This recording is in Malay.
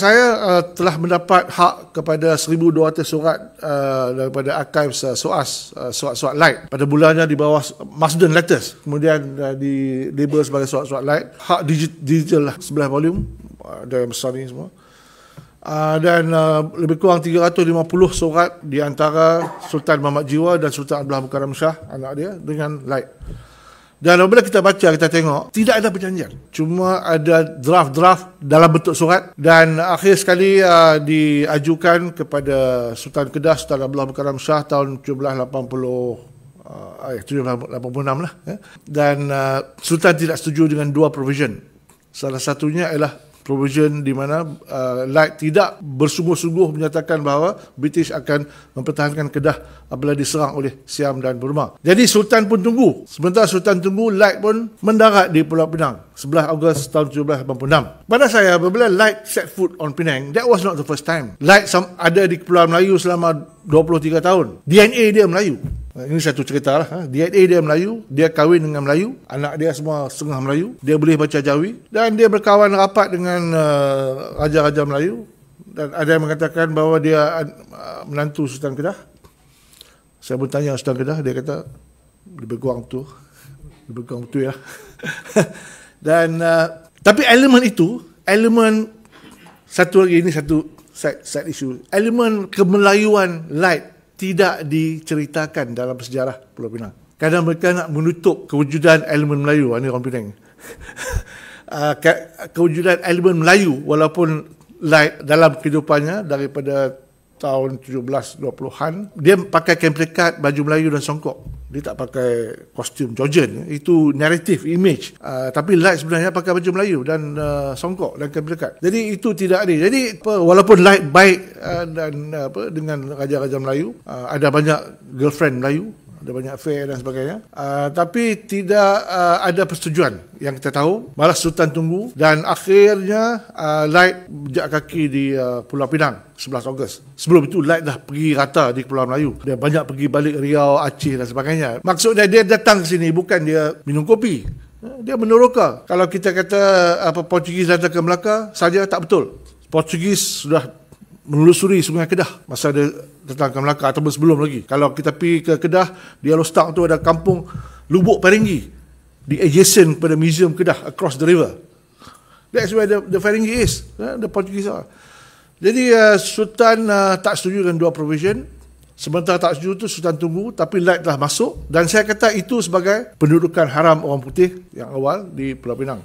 Saya telah mendapat hak kepada 1,200 surat daripada archives SOAS, surat-surat light. Pada bulannya di bawah Marsden Letters, kemudian di label sebagai surat-surat light. Hak digital 11 volume, ada yang besar ni semua. Dan lebih kurang 350 surat di antara Sultan Muhammad Jiwa dan Sultan Abdullah Mukarram Shah, anak dia, dengan light. Dan apabila kita baca, kita tengok, tidak ada perjanjian. Cuma ada draft-draft dalam bentuk surat. Dan akhir sekali diajukan kepada Sultan Kedah, Sultan Abdullah Mukarram Shah tahun 1786 lah. Dan Sultan tidak setuju dengan dua provision. Salah satunya adalah provision di mana Light tidak bersungguh-sungguh menyatakan bahawa British akan mempertahankan Kedah apabila diserang oleh Siam dan Burma. Jadi Sultan pun tunggu. Sementara Sultan tunggu, Light pun mendarat di Pulau Pinang 11 Ogos tahun 1786. Pada saya, apabila Light set foot on Penang, that was not the first time. Light ada di Kepulauan Melayu selama 23 tahun. DNA dia Melayu. Ini satu cerita lah. DNA dia Melayu, dia kahwin dengan Melayu, anak dia semua setengah Melayu, dia boleh baca Jawi, dan dia berkawan rapat dengan raja-raja Melayu. Dan ada yang mengatakan bahawa dia menantu Sultan Kedah. Saya pun tanya Sultan Kedah, dia kata lebih kurang betul ya. Dan tapi elemen itu, elemen satu lagi, ini satu side issue, elemen kemelayuan Light tidak diceritakan dalam sejarah Pulau Pinang. Kadang mereka nak menutup kewujudan elemen Melayu. Ini orang Penang. Kewujudan elemen Melayu walaupun Light dalam kehidupannya daripada tahun 1720-an, dia pakai kain pelikat, baju Melayu dan songkok. Dia tak pakai kostum Georgian. Itu narrative, image. Tapi Light sebenarnya pakai baju Melayu dan songkok dan kain pelikat. Jadi itu tidak ada. Jadi walaupun Light baik dengan raja-raja Melayu, ada banyak girlfriend Melayu, ada banyak affair dan sebagainya, tapi tidak ada persetujuan yang kita tahu. Malah Sultan tunggu dan akhirnya Light berjak kaki di Pulau Pinang 11 Ogos. Sebelum itu Light dah pergi rata di Pulau Melayu. Dia banyak pergi balik Riau, Aceh dan sebagainya. Maksudnya dia datang ke sini bukan dia minum kopi. Dia meneroka. Kalau kita kata Portugis datang ke Melaka saja, tak betul. Portugis sudah menelusuri Sungai Kedah masa dia datang ke Melaka ataupun sebelum lagi. Kalau kita pergi ke Kedah, di Yellowstone tu ada kampung Lubuk Feringgi, di adjacent kepada Museum Kedah, across the river. That's where the Feringgi is, the Portuguese are. Jadi Sultan tak setuju dengan dua provision. Sementara tak setuju tu Sultan tunggu, tapi Light telah masuk, dan saya kata itu sebagai pendudukan haram orang putih yang awal di Pulau Pinang.